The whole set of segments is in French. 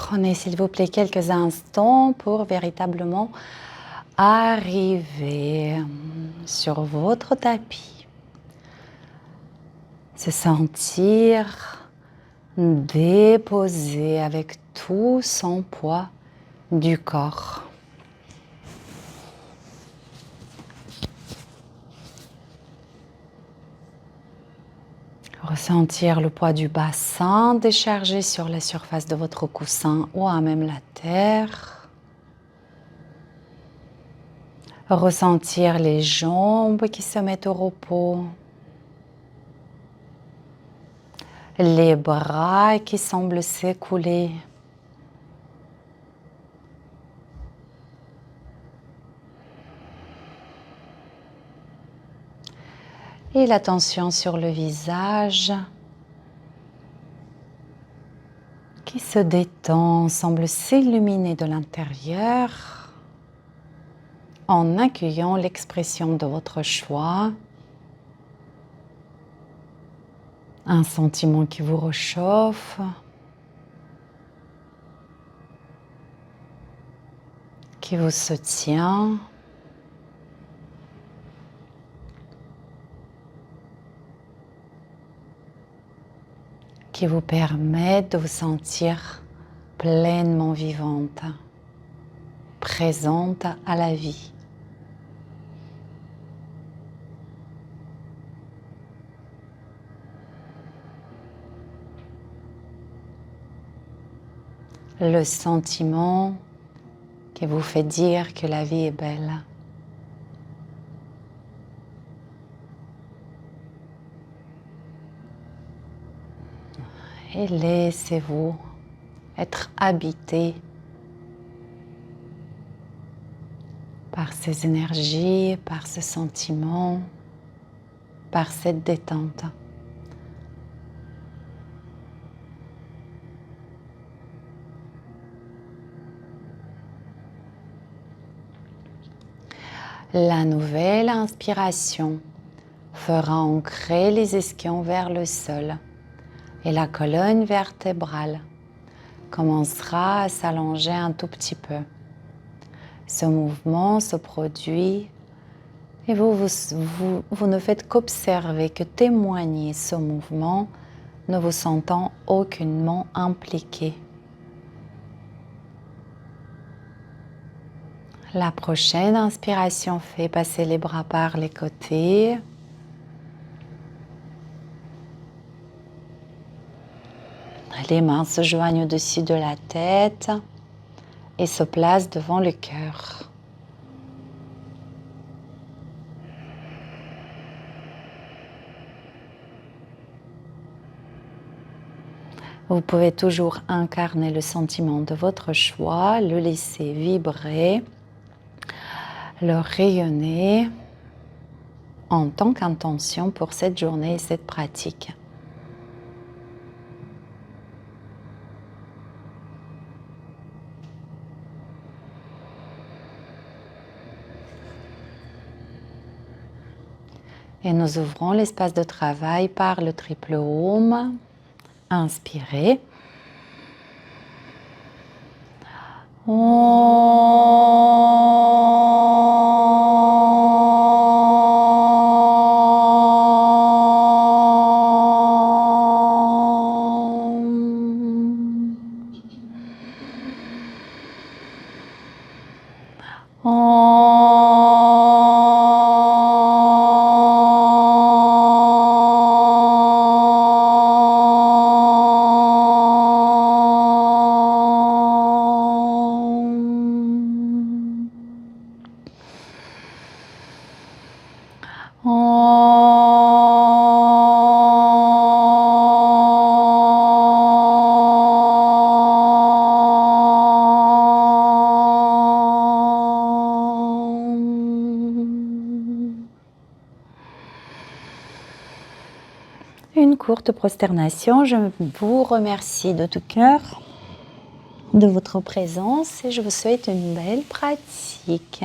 Prenez s'il vous plaît quelques instants pour véritablement arriver sur votre tapis. Se sentir déposé avec tout son poids du corps. Ressentir le poids du bassin déchargé sur la surface de votre coussin ou à même la terre. Ressentir les jambes qui se mettent au repos. Les bras qui semblent s'écouler. Et la tension sur le visage qui se détend, semble s'illuminer de l'intérieur en accueillant l'expression de votre choix. Un sentiment qui vous réchauffe, qui vous soutient. Qui vous permet de vous sentir pleinement vivante, présente à la vie. Le sentiment qui vous fait dire que la vie est belle. Et laissez-vous être habité par ces énergies, par ce sentiment, par cette détente. La nouvelle inspiration fera ancrer les ischions vers le sol. Et la colonne vertébrale commencera à s'allonger un tout petit peu. Ce mouvement se produit et vous ne faites qu'observer, que témoigner ce mouvement, ne vous sentant aucunement impliqué. La prochaine inspiration fait passer les bras par les côtés. Les mains se joignent au-dessus de la tête et se placent devant le cœur. Vous pouvez toujours incarner le sentiment de votre choix, le laisser vibrer, le rayonner en tant qu'intention pour cette journée et cette pratique. Et nous ouvrons l'espace de travail par le triple Om. Inspirez. Une courte prosternation. Je vous remercie de tout cœur de votre présence et je vous souhaite une belle pratique.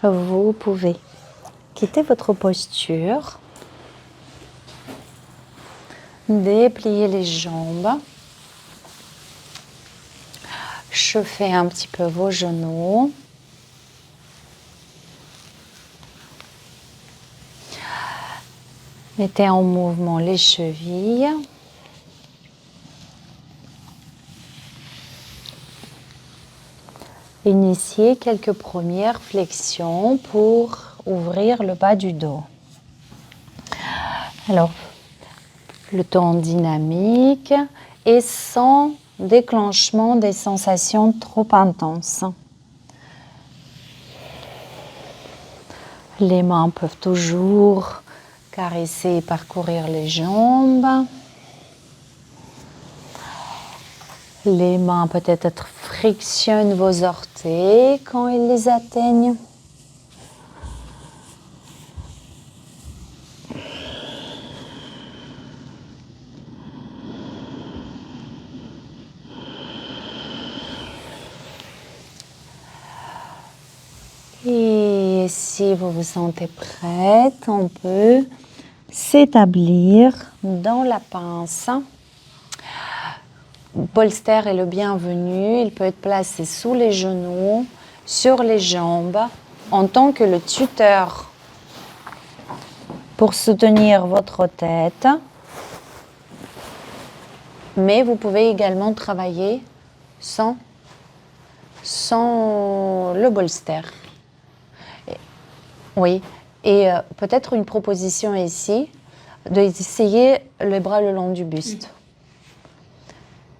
Vous pouvez quitter votre posture, déplier les jambes, échauffez un petit peu vos genoux. Mettez en mouvement les chevilles. Initiez quelques premières flexions pour ouvrir le bas du dos. Alors, le temps dynamique et sans déclenchement des sensations trop intenses. Les mains peuvent toujours caresser et parcourir les jambes. Les mains peut-être frictionnent vos orteils quand ils les atteignent. Et si vous vous sentez prête, on peut s'établir dans la pince. Bolster est le bienvenu, il peut être placé sous les genoux, sur les jambes, en tant que le tuteur pour soutenir votre tête. Mais vous pouvez également travailler sans le bolster. Oui, et peut-être une proposition ici, d'essayer les bras le long du buste.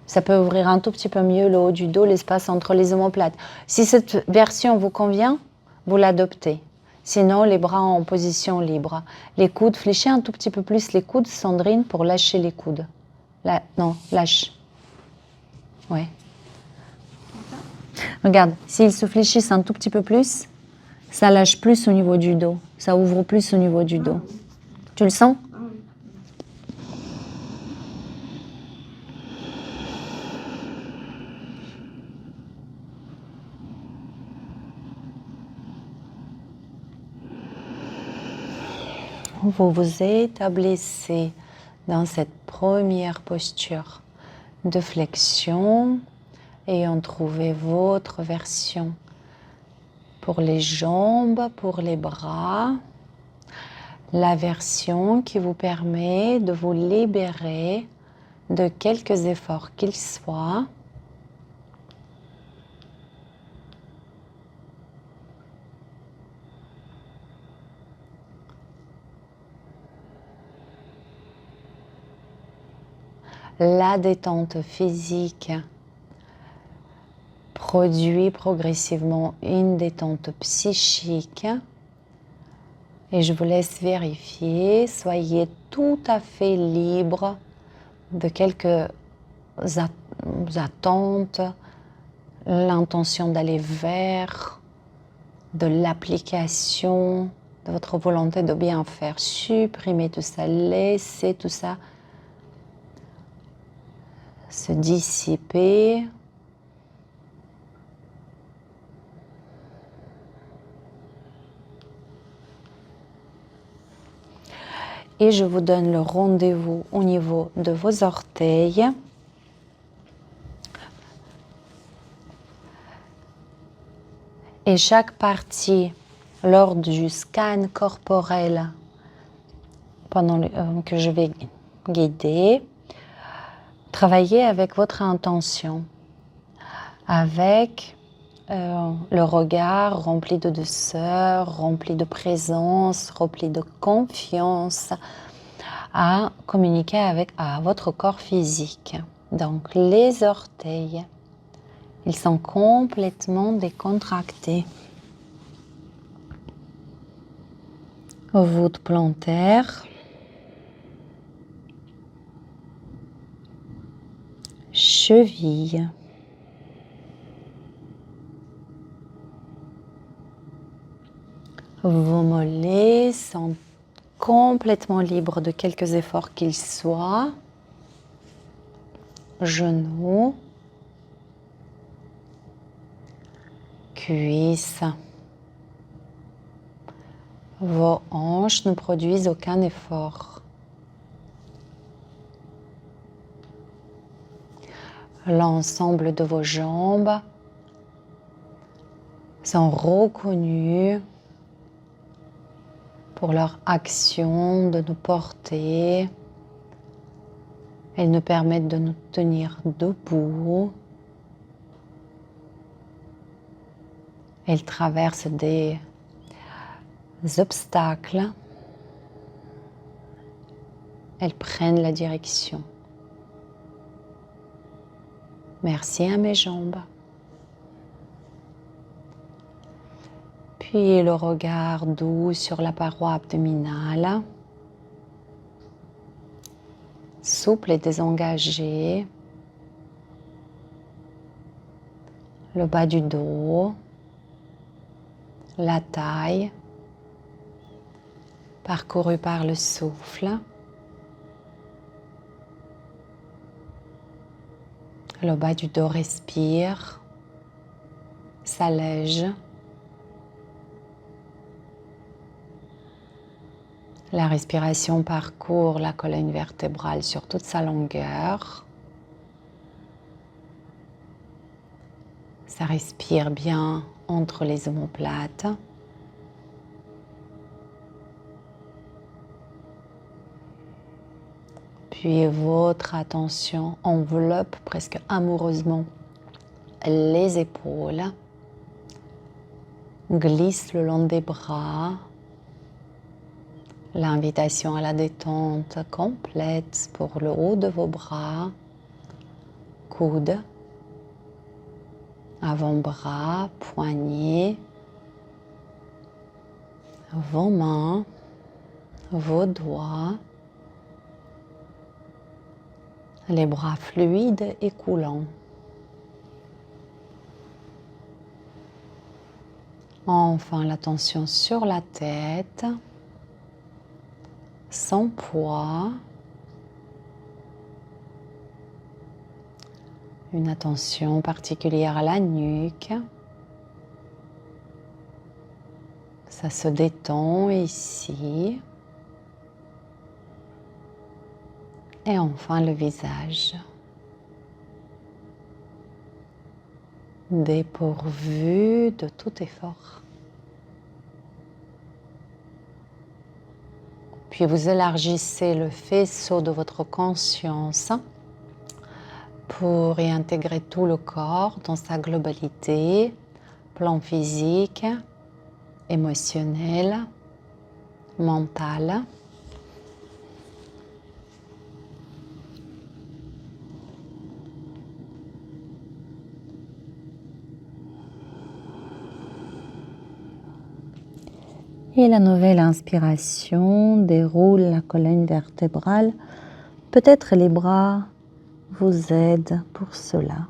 Ça peut ouvrir un tout petit peu mieux le haut du dos, l'espace entre les omoplates. Si cette version vous convient, vous l'adoptez. Sinon, les bras en position libre. Les coudes, fléchez un tout petit peu plus les coudes, Sandrine, pour lâcher les coudes. Là, non, lâche. Ouais. Regarde, s'ils se fléchissent un tout petit peu plus, ça lâche plus au niveau du dos. Ça ouvre plus au niveau du dos. Tu le sens ? Vous vous établissez dans cette première posture de flexion et en trouvez votre version pour les jambes, pour les bras, la version qui vous permet de vous libérer de quelques efforts qu'ils soient. La détente physique produit progressivement une détente psychique et je vous laisse vérifier. Soyez tout à fait libre de quelques attentes, l'intention d'aller vers, de l'application, de votre volonté de bien faire. Supprimez tout ça, laissez tout ça se dissiper. Et je vous donne le rendez-vous au niveau de vos orteils. Et chaque partie, lors du scan corporel, pendant que je vais guider, travaillez avec votre intention, avec le regard rempli de douceur, rempli de présence, rempli de confiance, à communiquer avec votre corps physique. Donc les orteils, ils sont complètement décontractés. Voûte plantaire. Cheville. Vos mollets sont complètement libres de quelques efforts qu'ils soient. Genoux. Cuisses. Vos hanches ne produisent aucun effort. L'ensemble de vos jambes sont reconnus pour leur action de nous porter. Elles nous permettent de nous tenir debout. Elles traversent des obstacles. Elles prennent la direction. Merci à mes jambes. Puis le regard doux sur la paroi abdominale. Souple et désengagé. Le bas du dos. La taille. Parcouru par le souffle. Le bas du dos respire, s'allège. La respiration parcourt la colonne vertébrale sur toute sa longueur. Ça respire bien entre les omoplates. Puis votre attention enveloppe presque amoureusement les épaules, glisse le long des bras. L'invitation à la détente complète pour le haut de vos bras, coudes, avant-bras, poignets, vos mains, vos doigts, les bras fluides et coulants. Enfin, l'attention sur la tête, sans poids. Une attention particulière à la nuque. Ça se détend ici. Et enfin le visage. Dépourvu de tout effort. Puis vous élargissez le faisceau de votre conscience pour y intégrer tout le corps dans sa globalité, plan physique, émotionnel, mental. Et la nouvelle inspiration déroule la colonne vertébrale. Peut-être les bras vous aident pour cela.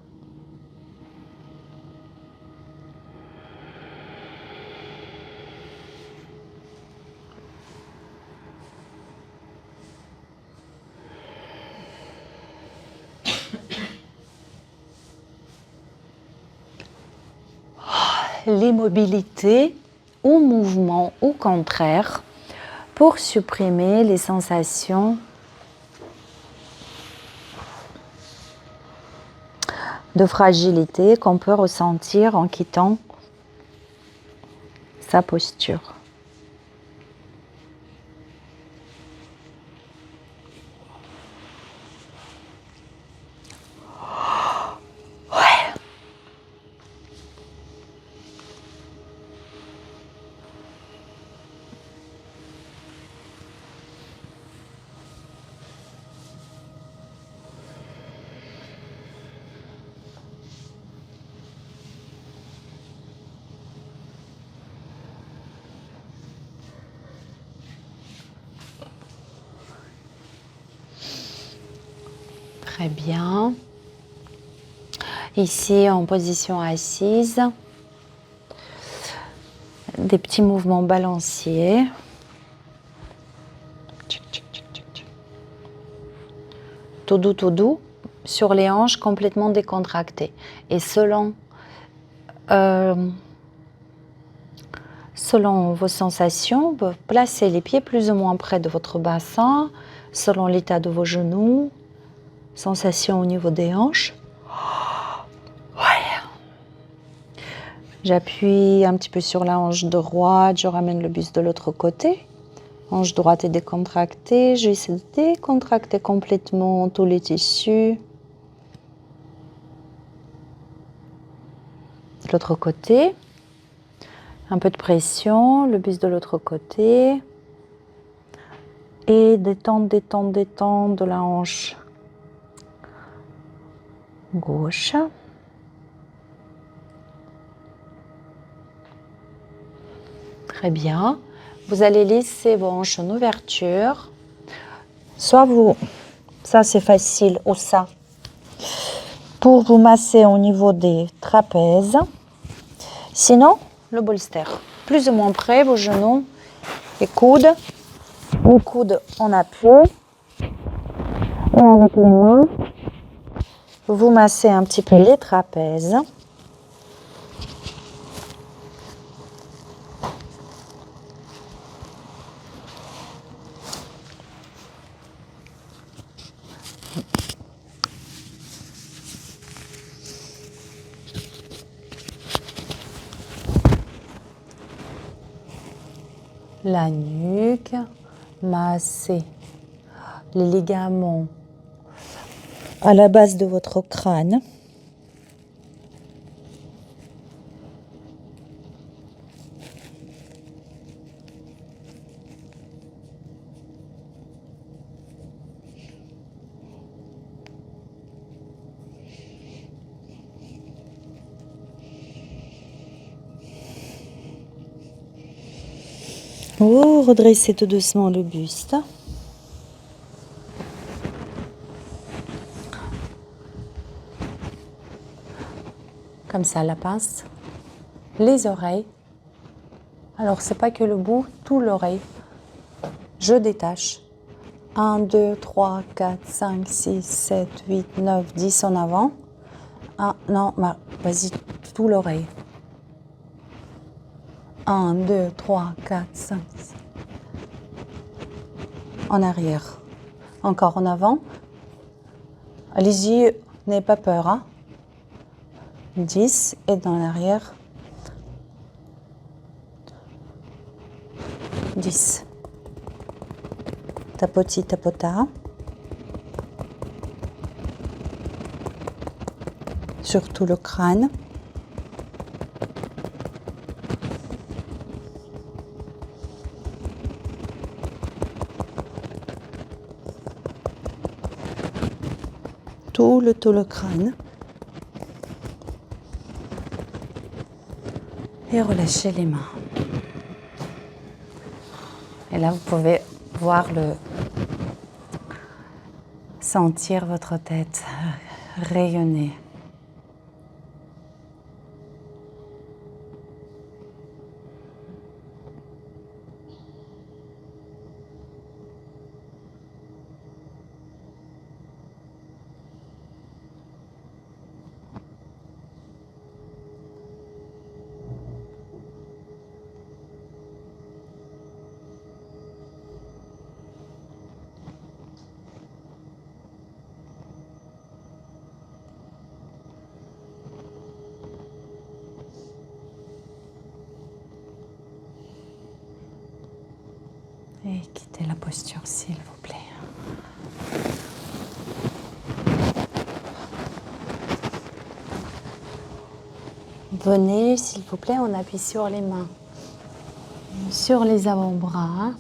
L'immobilité ou mouvement au contraire pour supprimer les sensations de fragilité qu'on peut ressentir en quittant sa posture. Très bien. Ici, en position assise, des petits mouvements balanciers. Tout doux, sur les hanches complètement décontractées. Et selon vos sensations, vous placez les pieds plus ou moins près de votre bassin, selon l'état de vos genoux. Sensation au niveau des hanches. Ouais. J'appuie un petit peu sur la hanche droite, je ramène le buste de l'autre côté. Hanche droite est décontractée, j'essaie de décontracter complètement tous les tissus. De l'autre côté, un peu de pression, le buste de l'autre côté. Et détendre, détendre, détendre de la hanche gauche. Très bien. Vous allez laisser vos hanches en ouverture. Soit vous, ça c'est facile, ou ça, pour vous masser au niveau des trapèzes. Sinon, le bolster. Plus ou moins près, vos genoux et coudes. Les coudes en appui. Et avec les mains, vous massez un petit peu les trapèzes. La nuque, massez les ligaments à la base de votre crâne. Vous redressez tout doucement le buste. Comme ça, la pince. Les oreilles. Alors, c'est pas que le bout, tout l'oreille. Je détache. 1, 2, 3, 4, 5, 6, 7, 8, 9, 10 en avant. Non, vas-y, tout l'oreille. 1, 2, 3, 4, 5. En arrière. Encore en avant. Allez-y, n'ayez pas peur. Hein. 10 et dans l'arrière. 10. Tapoti, tapota. Surtout le crâne. Tout le crâne. Et relâchez les mains. Et là, vous pouvez sentir votre tête rayonner. Et quittez la posture, s'il vous plaît. Venez, s'il vous plaît, on appuie sur les mains, sur les avant-bras.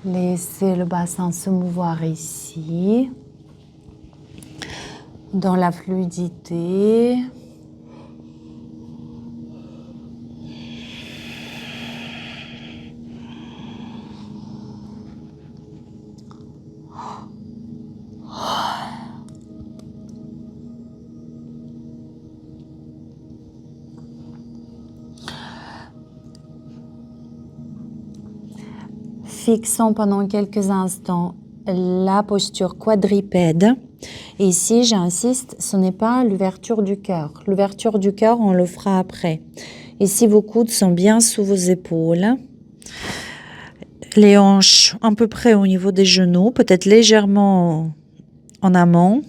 Laissez le bassin se mouvoir ici, dans la fluidité. Fixons pendant quelques instants la posture quadrupède. Et ici, j'insiste, ce n'est pas l'ouverture du cœur. L'ouverture du cœur, on le fera après. Ici, vos coudes sont bien sous vos épaules. Les hanches à peu près au niveau des genoux, peut-être légèrement en amont.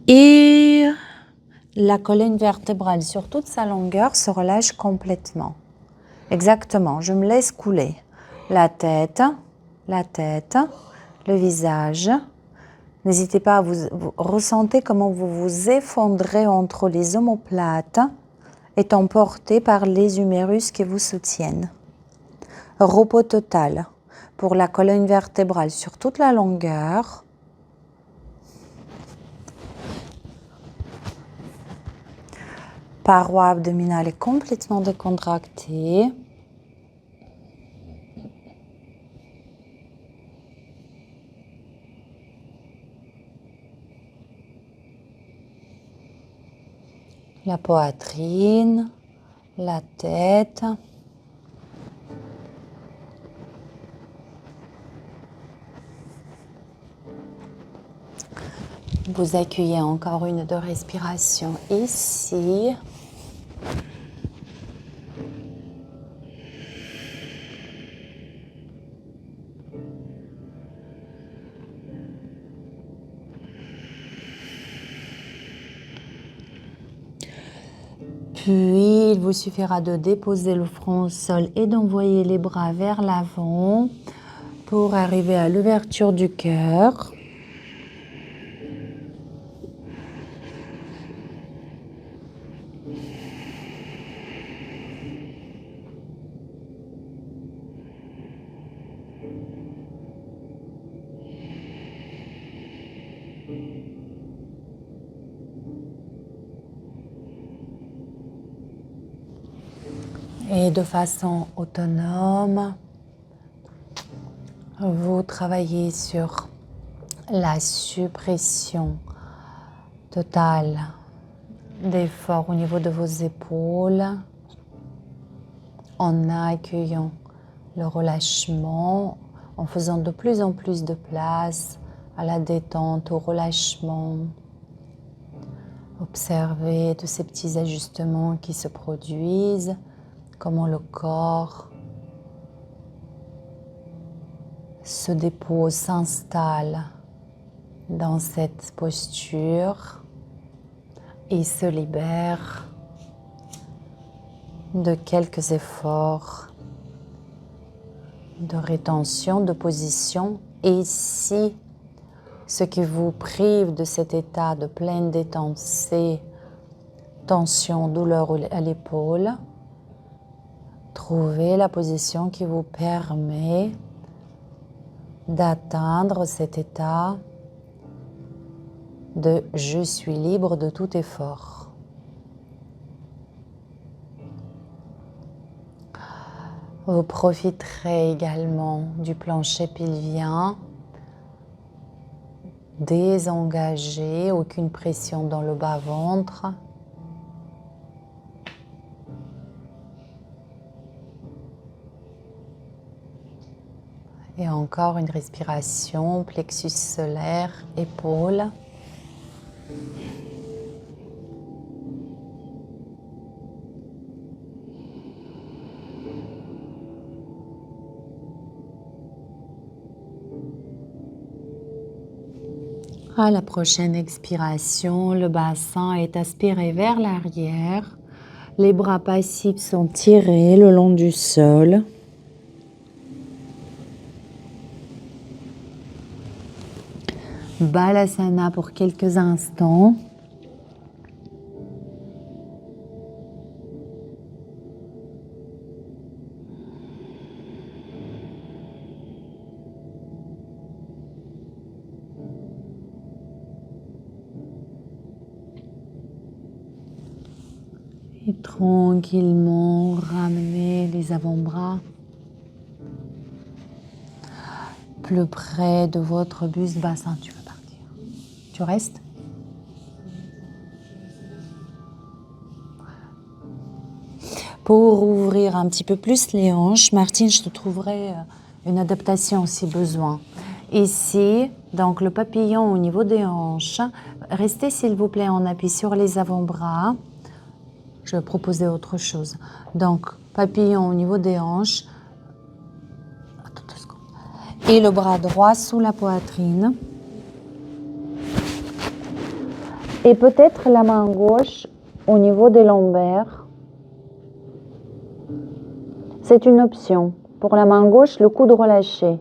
Et la colonne vertébrale sur toute sa longueur se relâche complètement. Exactement, je me laisse couler. La tête, le visage. N'hésitez pas à vous ressentez comment vous vous effondrez entre les omoplates, étant porté par les humérus qui vous soutiennent. Repos total pour la colonne vertébrale sur toute la longueur. Paroi abdominale est complètement décontractée. La poitrine, la tête. Vous accueillez encore une de respiration ici. Puis, il vous suffira de déposer le front au sol et d'envoyer les bras vers l'avant pour arriver à l'ouverture du cœur. Et de façon autonome, vous travaillez sur la suppression totale d'effort au niveau de vos épaules en accueillant le relâchement, en faisant de plus en plus de place à la détente, au relâchement. Observez tous ces petits ajustements qui se produisent, comment le corps se dépose, s'installe dans cette posture et se libère de quelques efforts de rétention, de position. Et si ce qui vous prive de cet état de pleine détente, c'est tension, douleur à l'épaule, trouvez la position qui vous permet d'atteindre cet état de « je suis libre de tout effort ». Vous profiterez également du plancher pelvien, désengagé, aucune pression dans le bas-ventre. Et encore une respiration, plexus solaire, épaules. À la prochaine expiration, le bassin est aspiré vers l'arrière. Les bras passifs sont tirés le long du sol. Balasana pour quelques instants. Et tranquillement ramenez les avant-bras plus près de votre buste bassin. Tu veux partir? Tu restes? Pour ouvrir un petit peu plus les hanches, Martine, je te trouverai une adaptation si besoin. Ici, donc le papillon au niveau des hanches. Restez s'il vous plaît en appui sur les avant-bras. Je vais proposer autre chose. Donc, papillon au niveau des hanches. Attends 2 secondes. Et le bras droit sous la poitrine. Et peut-être la main gauche au niveau des lombaires. C'est une option. Pour la main gauche, le coude relâché.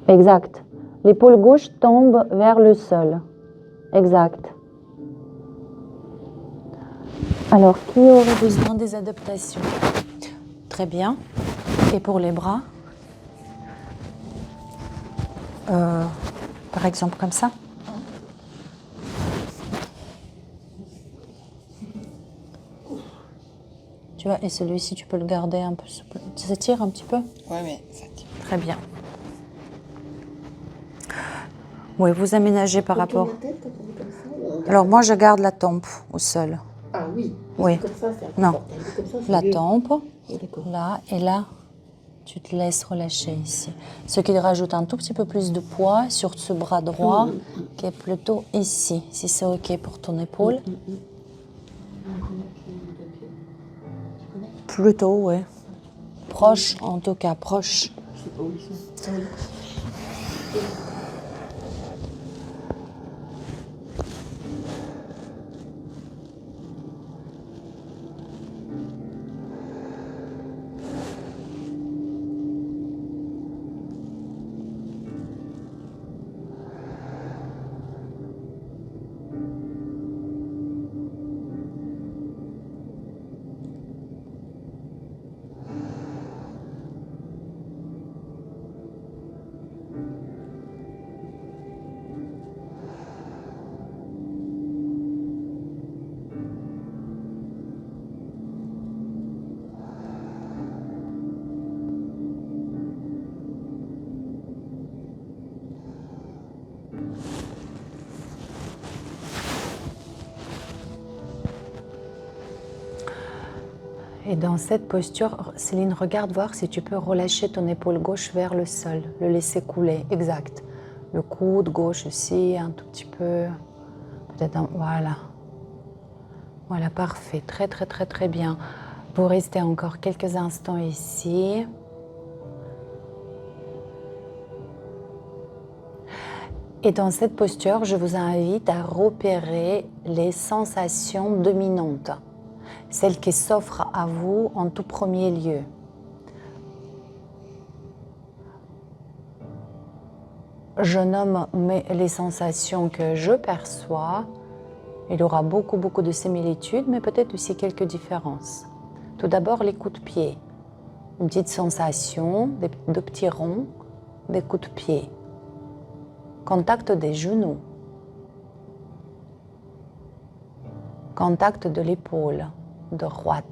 Exact. L'épaule gauche tombe vers le sol. Exact. Alors, qui aurait besoin des adaptations? Très bien. Et pour les bras? Par exemple, comme ça? Tu vois, et celui-ci, tu peux le garder un peu souple. Ça tire un petit peu? Oui, ça tire. Très bien. Oui, vous aménagez par rapport. La tête, quand on est comme ça, ou on garde Alors moi, je garde la tempe au sol. Ah oui. Oui. Comme ça, c'est Non. inconfortable. Comme ça, c'est La mieux. tempe, Oui, d'accord. là, et là, tu te laisses relâcher ici. Ce qui rajoute un tout petit peu plus de poids sur ce bras droit, qui est plutôt ici, si c'est OK pour ton épaule. Plutôt, oui. Proche, en tout cas, proche. Je sais pas où ils sont. Et dans cette posture, Céline, regarde voir si tu peux relâcher ton épaule gauche vers le sol, le laisser couler, exact. Le coude gauche aussi, un tout petit peu, peut-être voilà. Voilà, parfait, très très très très bien. Vous restez encore quelques instants ici. Et dans cette posture, je vous invite à repérer les sensations dominantes, celles qui s'offrent à vous en tout premier lieu. Je nomme les sensations que je perçois. Il y aura beaucoup de similitudes, mais peut-être aussi quelques différences. Tout d'abord, les coups de pied. Une petite sensation de petits ronds, des coups de pied. Contact des genoux. Contact de l'épaule droite.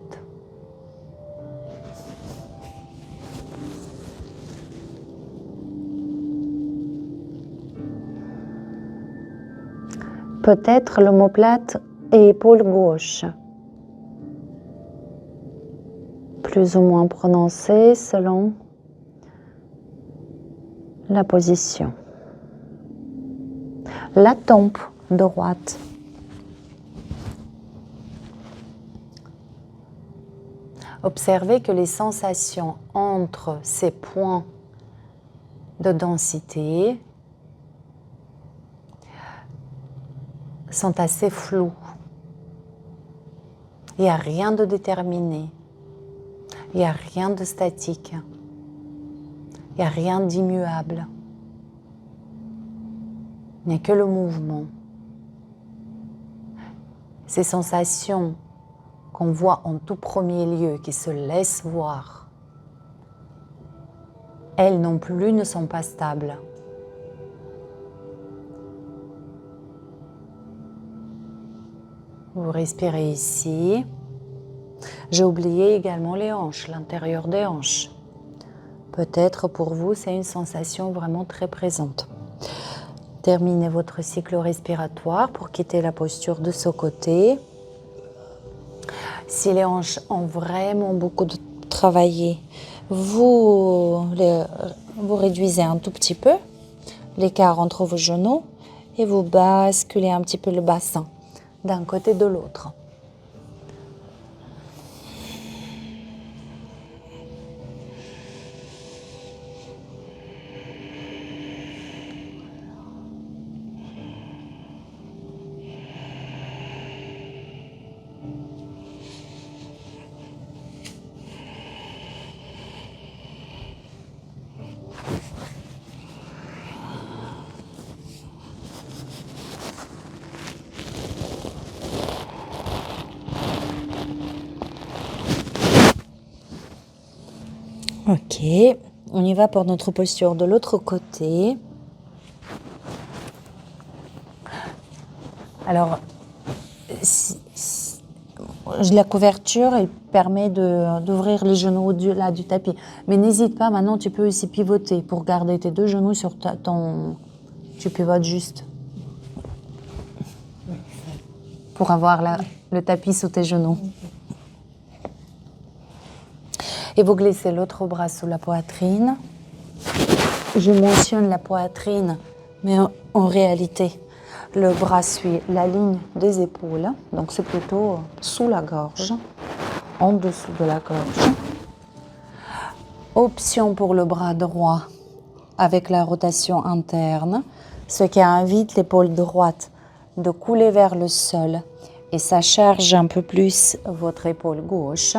Peut-être l'omoplate et épaule gauche. Plus ou moins prononcé selon la position. La tempe droite. Observez que les sensations entre ces points de densité sont assez floues. Il n'y a rien de déterminé. Il n'y a rien de statique. Il n'y a rien d'immuable. Il n'y a que le mouvement. Ces sensations qu'on voit en tout premier lieu, qui se laissent voir, elles non plus ne sont pas stables. Vous respirez ici. J'ai oublié également les hanches, l'intérieur des hanches. Peut-être pour vous, c'est une sensation vraiment très présente. Terminez votre cycle respiratoire pour quitter la posture de ce côté. Si les hanches ont vraiment beaucoup de Travailler. Vous réduisez un tout petit peu l'écart entre vos genoux et vous basculez un petit peu le bassin d'un côté de l'autre. Ok, on y va pour notre posture de l'autre côté. Alors, la couverture, elle permet d'ouvrir les genoux au-delà du tapis. Mais n'hésite pas, maintenant tu peux aussi pivoter pour garder tes deux genoux sur ton... Tu pivotes juste. Pour avoir le tapis sous tes genoux. Et vous glissez l'autre bras sous la poitrine. Je mentionne la poitrine, mais en réalité, le bras suit la ligne des épaules. Donc c'est plutôt sous la gorge, en dessous de la gorge. Option pour le bras droit avec la rotation interne, ce qui invite l'épaule droite de couler vers le sol et ça charge un peu plus votre épaule gauche.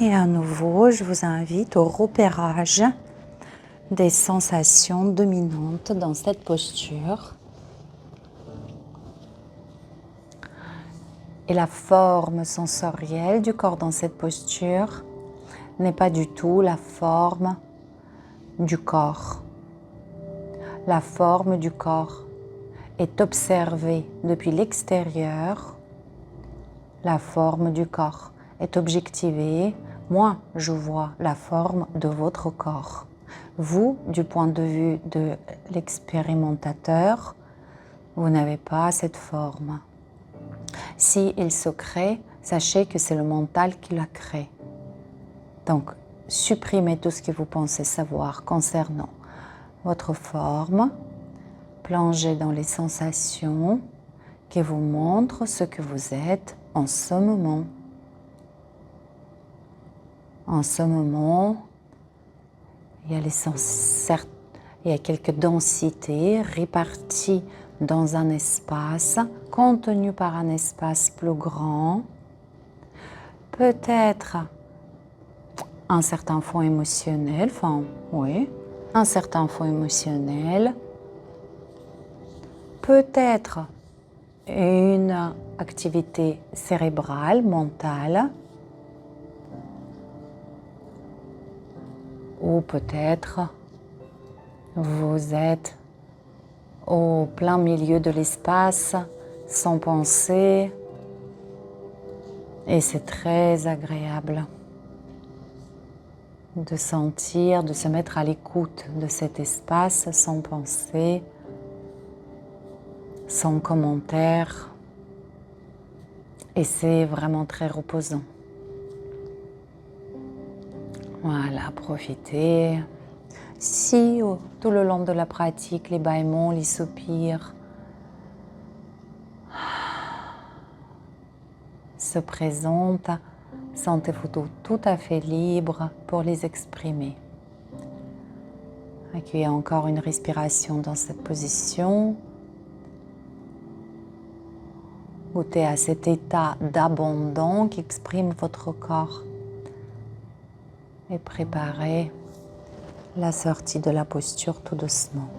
Et à nouveau, je vous invite au repérage des sensations dominantes dans cette posture. Et la forme sensorielle du corps dans cette posture n'est pas du tout la forme du corps. La forme du corps est observée depuis l'extérieur. La forme du corps est objectivée. Moi, je vois la forme de votre corps. Vous, du point de vue de l'expérimentateur, vous n'avez pas cette forme. Si il se crée, sachez que c'est le mental qui la crée. Donc, supprimez tout ce que vous pensez savoir concernant votre forme, plongez dans les sensations qui vous montrent ce que vous êtes en ce moment. En ce moment, il y a quelques densités réparties dans un espace, contenu par un espace plus grand. Peut-être un certain fond émotionnel, un certain fond émotionnel. Peut-être une activité cérébrale, mentale. Ou peut-être vous êtes au plein milieu de l'espace, sans pensée, et c'est très agréable de sentir, de se mettre à l'écoute de cet espace sans pensée, sans commentaire, et c'est vraiment très reposant. Voilà, profitez. Si tout le long de la pratique, les bâillements, les soupirs se présentent, sentez-vous tout à fait libre pour les exprimer. Accueillez encore une respiration dans cette position. Goûtez à cet état d'abandon qu'exprime votre corps. Et préparez la sortie de la posture tout doucement.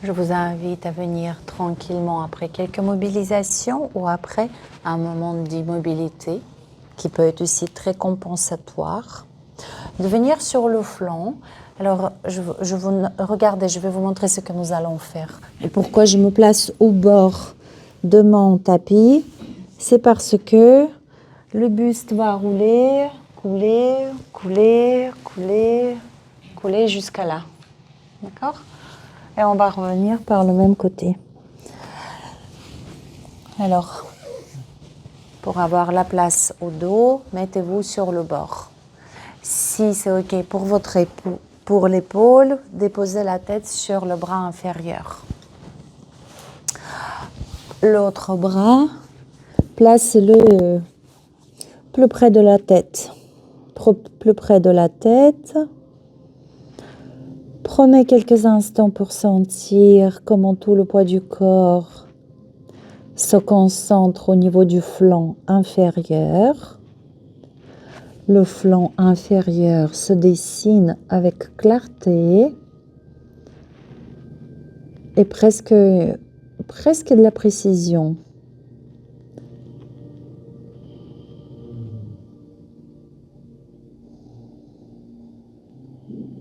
Je vous invite à venir tranquillement après quelques mobilisations ou après un moment d'immobilité qui peut être aussi très compensatoire. De venir sur le flanc. Alors, regardez, je vais vous montrer ce que nous allons faire. Et pourquoi je me place au bord de mon tapis, c'est parce que le buste va rouler, couler, couler, couler, couler jusqu'à là. D'accord ? Et on va revenir par le même côté. Alors, pour avoir la place au dos, mettez-vous sur le bord. Si c'est OK pour l'épaule, déposez la tête sur le bras inférieur. L'autre bras, placez-le plus près de la tête. Plus près de la tête. Prenez quelques instants pour sentir comment tout le poids du corps se concentre au niveau du flanc inférieur. Le flanc inférieur se dessine avec clarté et presque de la précision.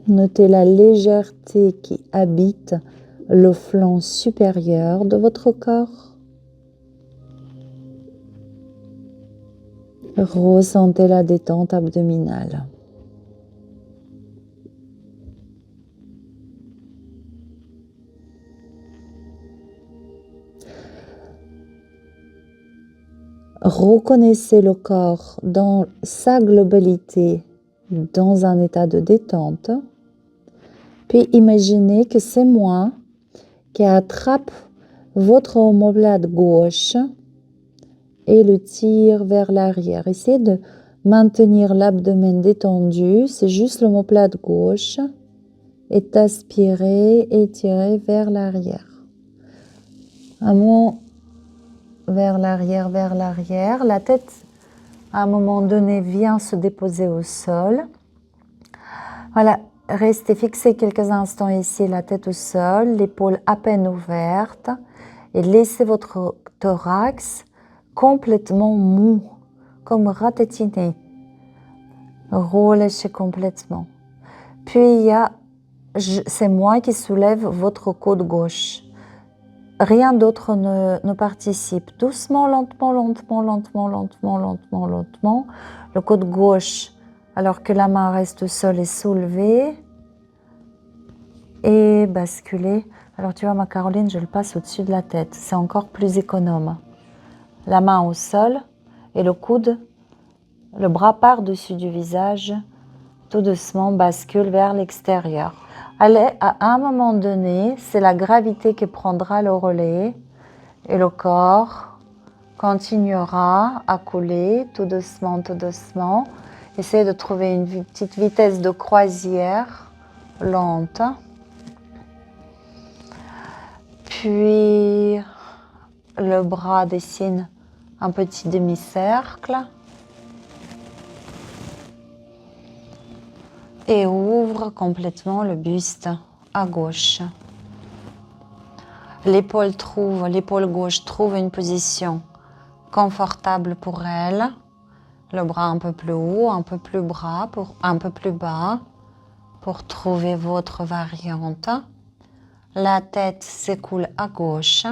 Notez la légèreté qui habite le flanc supérieur de votre corps. Ressentez la détente abdominale. Reconnaissez le corps dans sa globalité, dans un état de détente. Puis imaginez que c'est moi qui attrape votre omoplate gauche et le tire vers l'arrière. Essayez de maintenir l'abdomen détendu. C'est juste l'omoplate gauche. Et aspirez et tirez vers l'arrière. Un moment vers l'arrière, vers l'arrière. La tête, à un moment donné, vient se déposer au sol. Voilà. Restez fixé quelques instants ici, la tête au sol, l'épaule à peine ouverte et laissez votre thorax complètement mou, comme ratatiné. Relâchez complètement. Puis c'est moi qui soulève votre côte gauche. Rien d'autre ne participe. Doucement, lentement, lentement, lentement, lentement, lentement, lentement. Le côte gauche, alors que la main reste au sol, est soulevée et basculée. Alors tu vois ma Caroline, je le passe au-dessus de la tête. C'est encore plus économe. La main au sol et le coude, le bras par-dessus du visage, tout doucement bascule vers l'extérieur. Allez, à un moment donné, c'est la gravité qui prendra le relais et le corps continuera à couler tout doucement, tout doucement. Essayez de trouver une petite vitesse de croisière lente. Puis, le bras dessine un petit demi-cercle. Et ouvre complètement le buste à gauche. L'épaule gauche trouve une position confortable pour elle. Le bras un peu plus haut, un peu plus bas pour trouver votre variante. La tête s'écoule à gauche.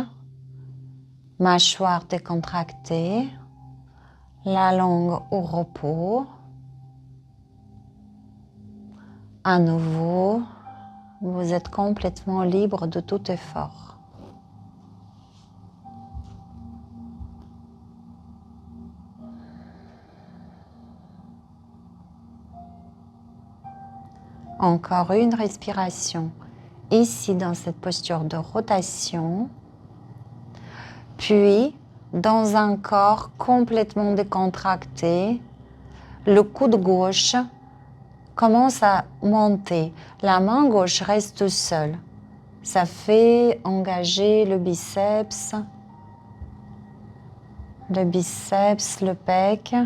Mâchoire décontractée. La langue au repos. À nouveau, vous êtes complètement libre de tout effort. Encore une respiration ici dans cette posture de rotation, puis dans un corps complètement décontracté, le coude gauche commence à monter. La main gauche reste seule. Ça fait engager le biceps, le pec.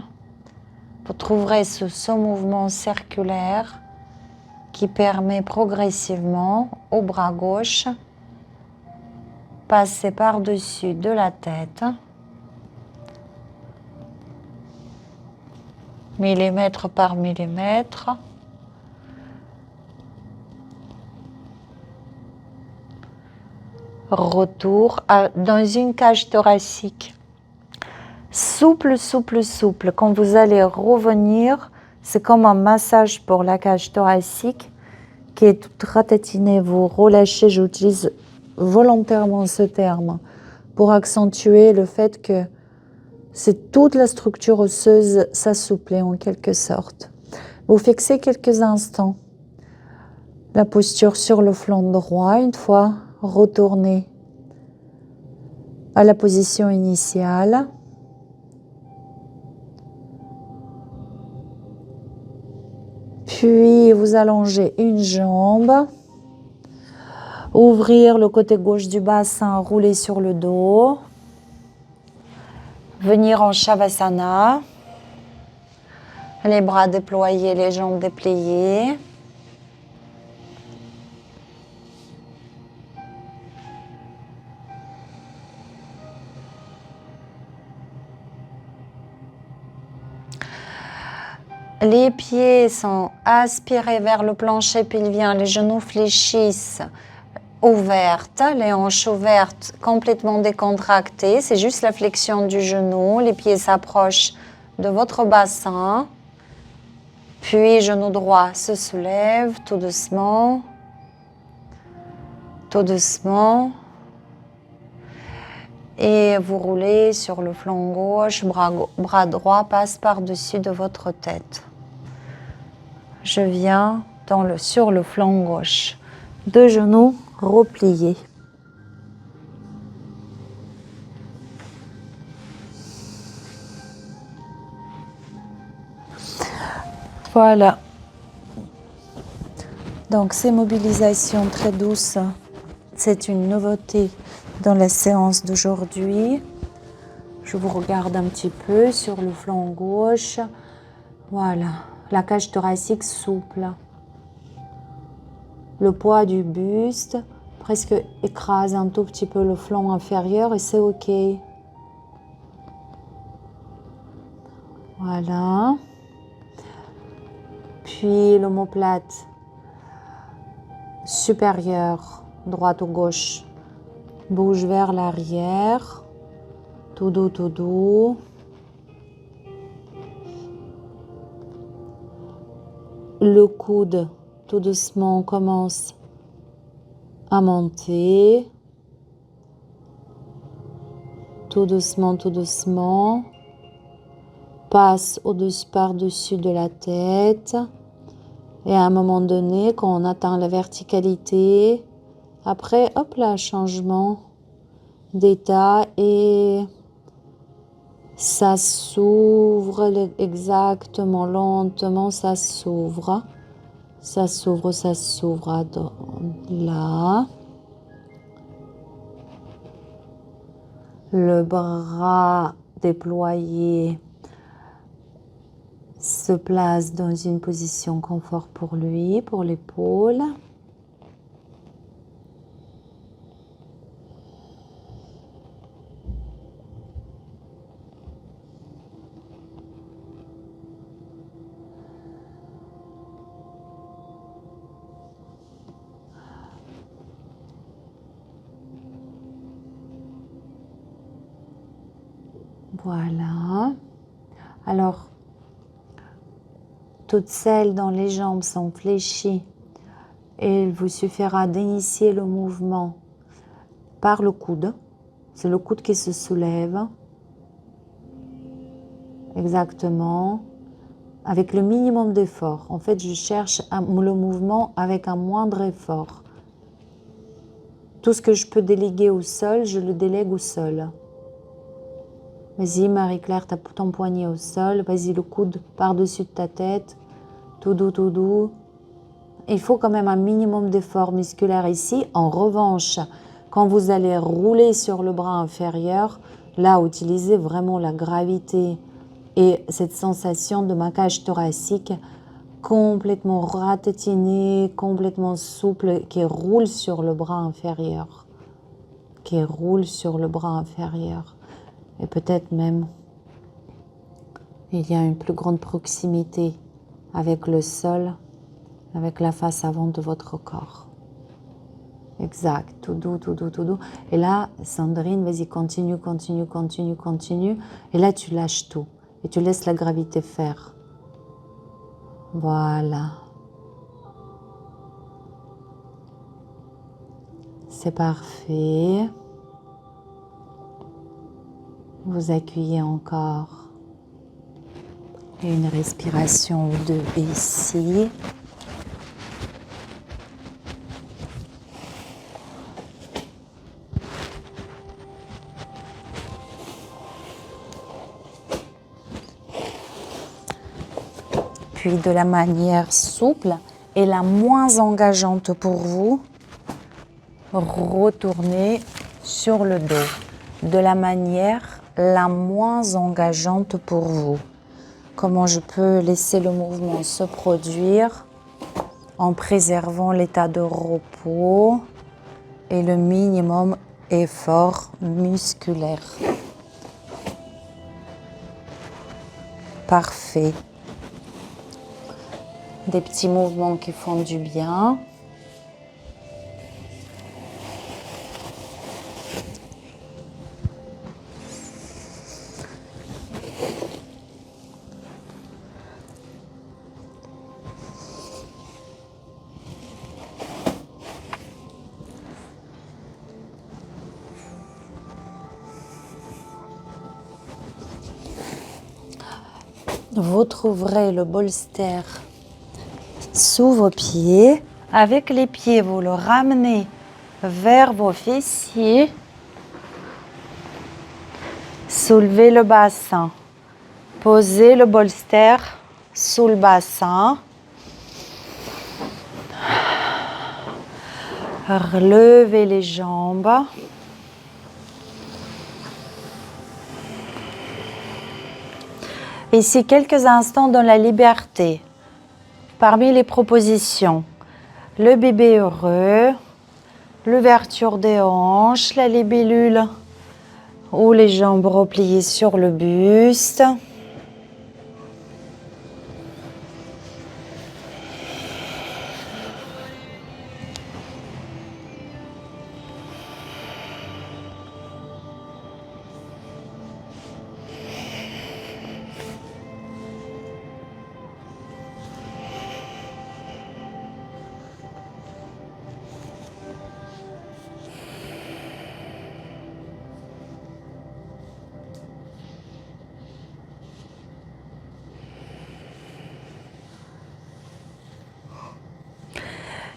Vous trouverez ce mouvement circulaire qui permet progressivement au bras gauche passer par-dessus de la tête, millimètre par millimètre. Retour dans une cage thoracique. Souple, souple, souple. Quand vous allez revenir, c'est comme un massage pour la cage thoracique qui est toute ratatinée. Vous relâchez, j'utilise volontairement ce terme, pour accentuer le fait que c'est toute la structure osseuse s'assouplit en quelque sorte. Vous fixez quelques instants la posture sur le flanc droit. Une fois retourné à la position initiale. Puis vous allongez une jambe. Ouvrir le côté gauche du bassin, rouler sur le dos. Venir en Shavasana. Les bras déployés, les jambes dépliées. Les pieds sont aspirés vers le plancher pelvien, les genoux fléchissent, ouvertes, les hanches ouvertes, complètement décontractées. C'est juste la flexion du genou. Les pieds s'approchent de votre bassin. Puis, genou droit se soulève tout doucement. Tout doucement. Et vous roulez sur le flanc gauche, bras droit passe par-dessus de votre tête. Je viens sur le flanc gauche. Deux genoux repliés. Voilà. Donc ces mobilisations très douces, c'est une nouveauté dans la séance d'aujourd'hui. Je vous regarde un petit peu sur le flanc gauche. Voilà. La cage thoracique souple. Le poids du buste presque écrase un tout petit peu le flanc inférieur et c'est OK. Voilà. Puis l'omoplate supérieure, droite ou gauche, bouge vers l'arrière. Tout doux, tout doux. Le coude, tout doucement, commence à monter. Tout doucement, passe au-dessus, par-dessus de la tête. Et à un moment donné, quand on atteint la verticalité, après, hop là, changement d'état et ça s'ouvre exactement, lentement, ça s'ouvre. Ça s'ouvre là. Le bras déployé se place dans une position confort pour lui, pour l'épaule. Voilà. Alors, toutes celles dont les jambes sont fléchies, et il vous suffira d'initier le mouvement par le coude. C'est le coude qui se soulève. Exactement. Avec le minimum d'effort. En fait, je cherche le mouvement avec un moindre effort. Tout ce que je peux déléguer au sol, je le délègue au sol. Vas-y, Marie-Claire, t'as ton poignet au sol. Vas-y, le coude par-dessus de ta tête. Tout doux, tout doux. Il faut quand même un minimum d'effort musculaire ici. En revanche, quand vous allez rouler sur le bras inférieur, là, utilisez vraiment la gravité et cette sensation de ma cage thoracique complètement ratatinée, complètement souple, qui roule sur le bras inférieur. Qui roule sur le bras inférieur. Et peut-être même, il y a une plus grande proximité avec le sol, avec la face avant de votre corps. Exact, tout doux, tout doux, tout doux. Et là, Sandrine, vas-y, continue. Et là, tu lâches tout. Et tu laisses la gravité faire. Voilà. C'est parfait. Vous accueillez encore une respiration ou deux ici. Puis de la manière souple et la moins engageante pour vous, retournez sur le dos. De la manière la moins engageante pour vous. Comment je peux laisser le mouvement se produire en préservant l'état de repos et le minimum effort musculaire. Parfait. Des petits mouvements qui font du bien. Vous trouverez le bolster sous vos pieds. Avec les pieds, vous le ramenez vers vos fessiers. Soulevez le bassin. Posez le bolster sous le bassin. Relevez les jambes. Ici, quelques instants dans la liberté. Parmi les propositions, le bébé heureux, l'ouverture des hanches, la libellule ou les jambes repliées sur le buste.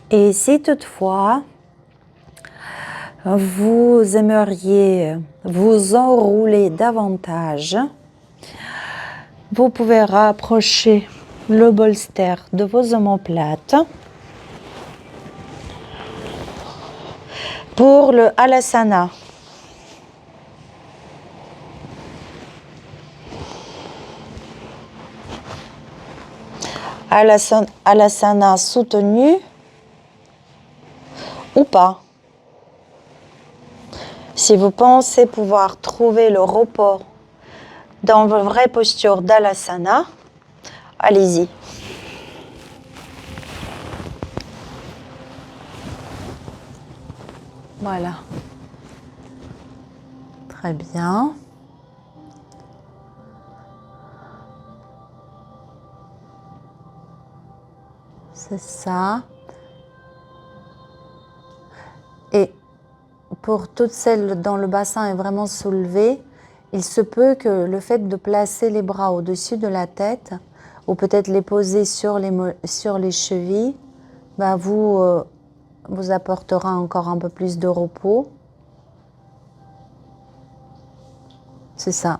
Et si toutefois, vous aimeriez vous enrouler davantage, vous pouvez rapprocher le bolster de vos omoplates pour le Halasana. Halasana soutenu ou pas. Si vous pensez pouvoir trouver le repos dans vos vraies postures d'Halasana, allez-y. Voilà. Très bien. C'est ça. Et pour toutes celles dont le bassin est vraiment soulevé, il se peut que le fait de placer les bras au-dessus de la tête ou peut-être les poser sur les chevilles, vous apportera encore un peu plus de repos. C'est ça.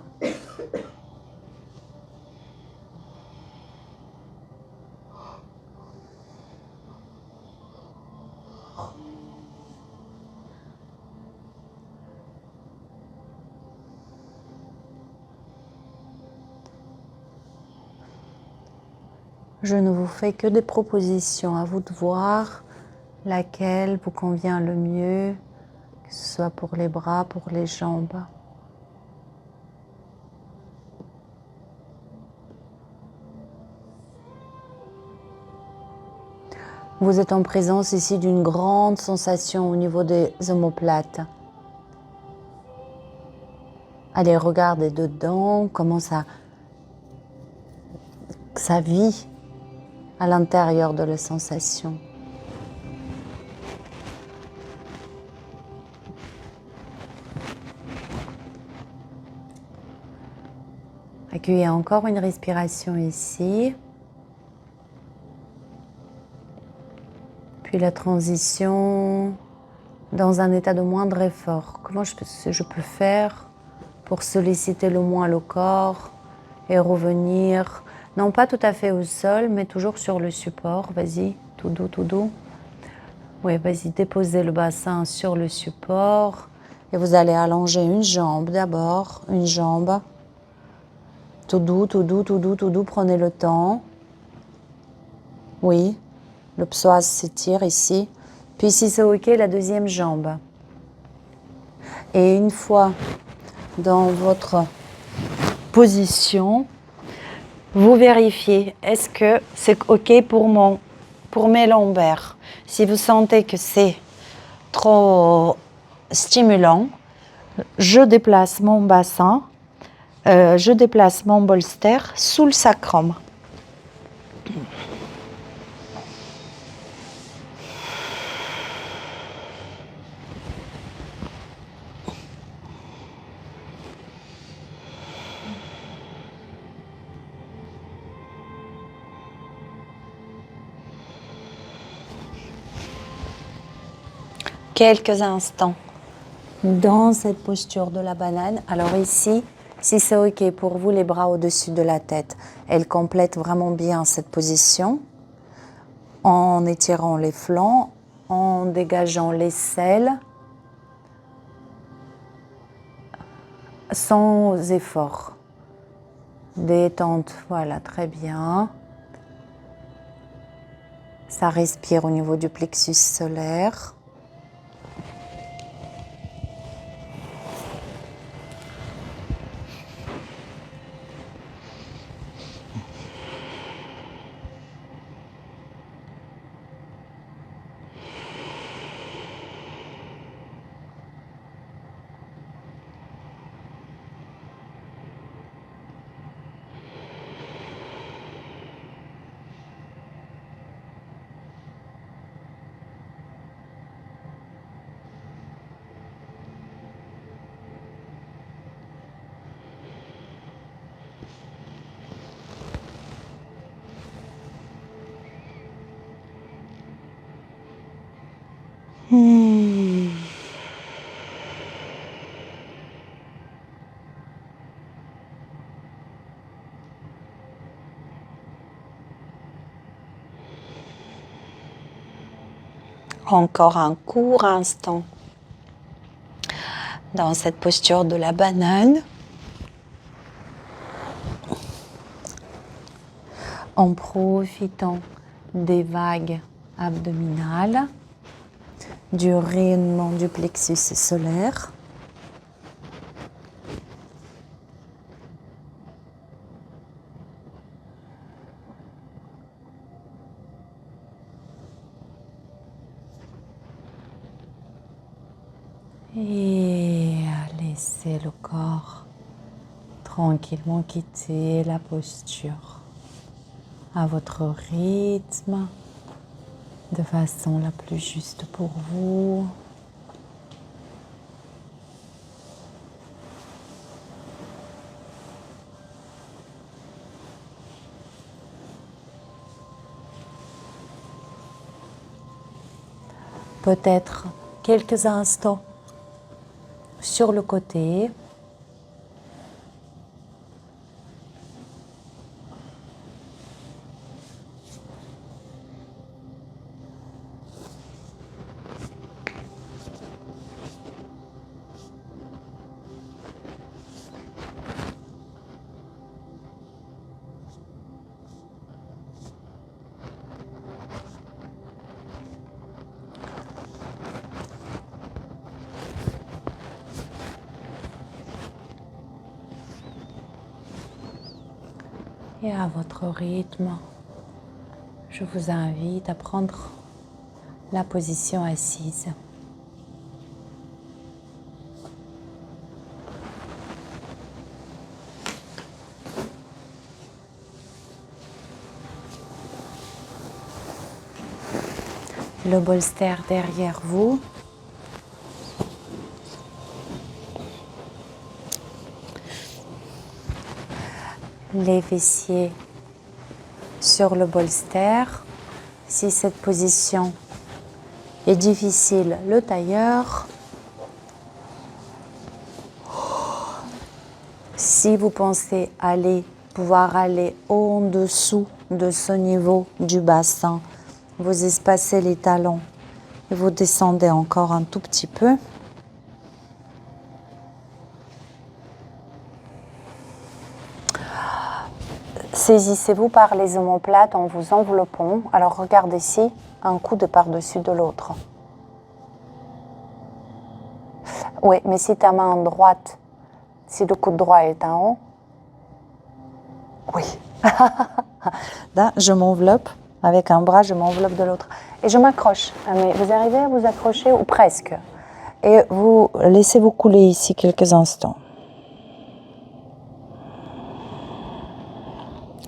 Je ne vous fais que des propositions, à vous de voir laquelle vous convient le mieux, que ce soit pour les bras, pour les jambes. Vous êtes en présence ici d'une grande sensation au niveau des omoplates. Allez, regardez dedans, comment ça vit à l'intérieur de la sensation. Accueillez encore une respiration ici. Puis la transition dans un état de moindre effort. Comment je peux faire pour solliciter le moins le corps et revenir, non pas tout à fait au sol, mais toujours sur le support. Vas-y, tout doux, tout doux. Oui, vas-y, déposez le bassin sur le support. Et vous allez allonger une jambe d'abord, une jambe. Tout doux, tout doux, tout doux, tout doux, prenez le temps. Oui, le psoas s'étire ici. Puis si c'est ok, la deuxième jambe. Et une fois dans votre position, vous vérifiez, est-ce que c'est ok pour mes lombaires? Si vous sentez que c'est trop stimulant, je déplace mon bassin, je déplace mon bolster sous le sacrum. Quelques instants dans cette posture de la banane. Alors ici, si c'est ok pour vous, les bras au-dessus de la tête. Elle complète vraiment bien cette position en étirant les flancs, en dégageant les selles, sans effort. Détente, voilà, très bien. Ça respire au niveau du plexus solaire. Encore un court instant dans cette posture de la banane, en profitant des vagues abdominales, du rayonnement du plexus solaire. Et laissez le corps tranquillement quitter la posture à votre rythme, de façon la plus juste pour vous. Peut-être quelques instants sur le côté. Et à votre rythme, je vous invite à prendre la position assise. Le bolster derrière vous. les fessiers sur le bolster. Si cette position est difficile, le tailleur. Si vous pensez pouvoir aller en dessous de ce niveau du bassin, vous espacez les talons et vous descendez encore un tout petit peu. Saisissez-vous par les omoplates en vous enveloppant. Alors regardez ici, un coude par-dessus de l'autre. Oui, mais si ta main droite, si le coude droit est en haut, oui. Là, je m'enveloppe avec un bras, je m'enveloppe de l'autre. Et je m'accroche. Mais vous arrivez à vous accrocher, ou presque. Et vous laissez-vous couler ici quelques instants.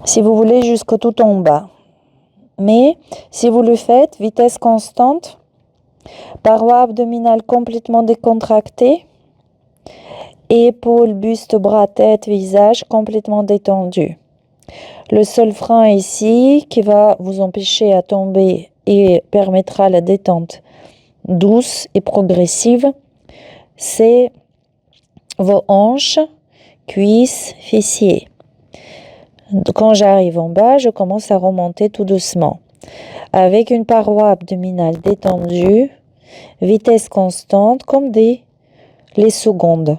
Si vous voulez, jusqu'au tout en bas. Mais si vous le faites, vitesse constante, paroi abdominale complètement décontractée, épaules, buste, bras, tête, visage complètement détendu. Le seul frein ici qui va vous empêcher à tomber et permettra la détente douce et progressive, c'est vos hanches, cuisses, fessiers. Quand j'arrive en bas, je commence à remonter tout doucement. Avec une paroi abdominale détendue, vitesse constante comme les secondes.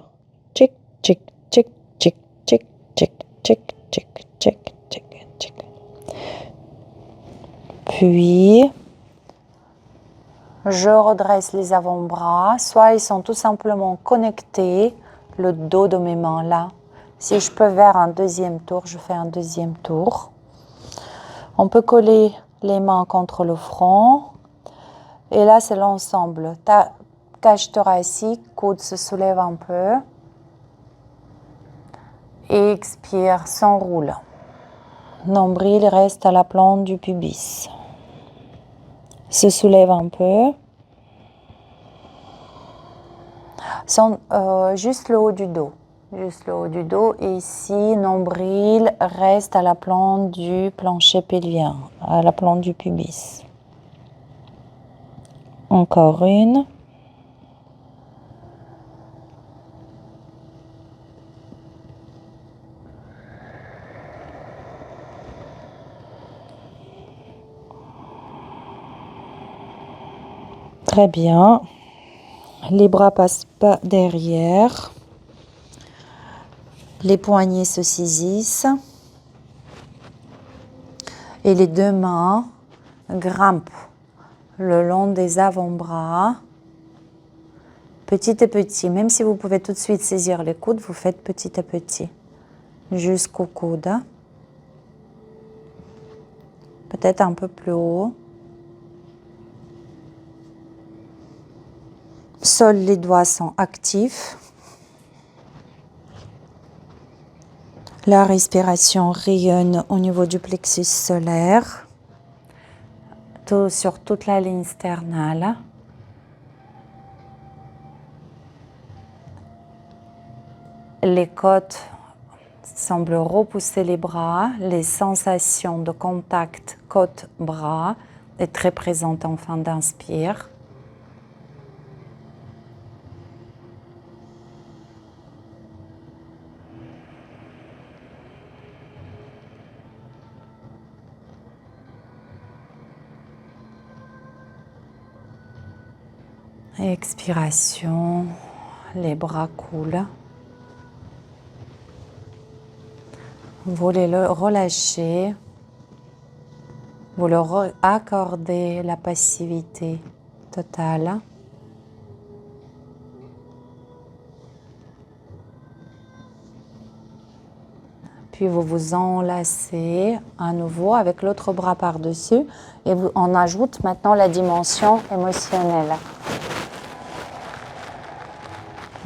Tchic, tchic, tchic, tchic, tchic, tchic, tchic, tchic, tchic, tchic, tchic. Puis, je redresse les avant-bras. Soit ils sont tout simplement connectés, le dos de mes mains là. Si je peux faire un deuxième tour, je fais un deuxième tour. On peut coller les mains contre le front. Et là, c'est l'ensemble. Cage thoracique, coude se soulève un peu. Et expire, s'enroule. Nombril reste à la plante du pubis. Se soulève un peu. Juste le haut du dos. Juste le haut du dos. Et ici, nombril reste à la plante du plancher pelvien, à la plante du pubis. Encore une. Très bien. Les bras passent pas derrière. Les poignets se saisissent. Et les deux mains grimpent le long des avant-bras. Petit à petit. Même si vous pouvez tout de suite saisir les coudes, vous faites petit à petit. Jusqu'au coude. Peut-être un peu plus haut. Seuls les doigts sont actifs. La respiration rayonne au niveau du plexus solaire, sur toute la ligne sternale. Les côtes semblent repousser les bras. Les sensations de contact côte-bras est très présente en fin d'inspire. Expiration, les bras coulent. Vous les relâchez. Vous leur accordez la passivité totale. Puis vous vous enlacez à nouveau avec l'autre bras par-dessus et on ajoute maintenant la dimension émotionnelle.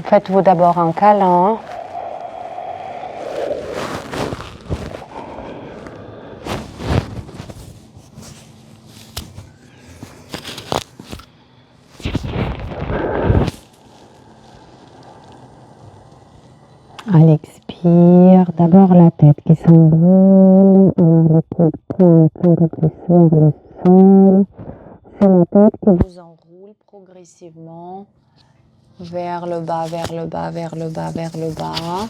Faites-vous d'abord un câlin. À l'expire, d'abord la tête qui s'enroule, le poids sur le sol. C'est la tête qui vous enroule progressivement vers le bas, vers le bas, vers le bas, vers le bas.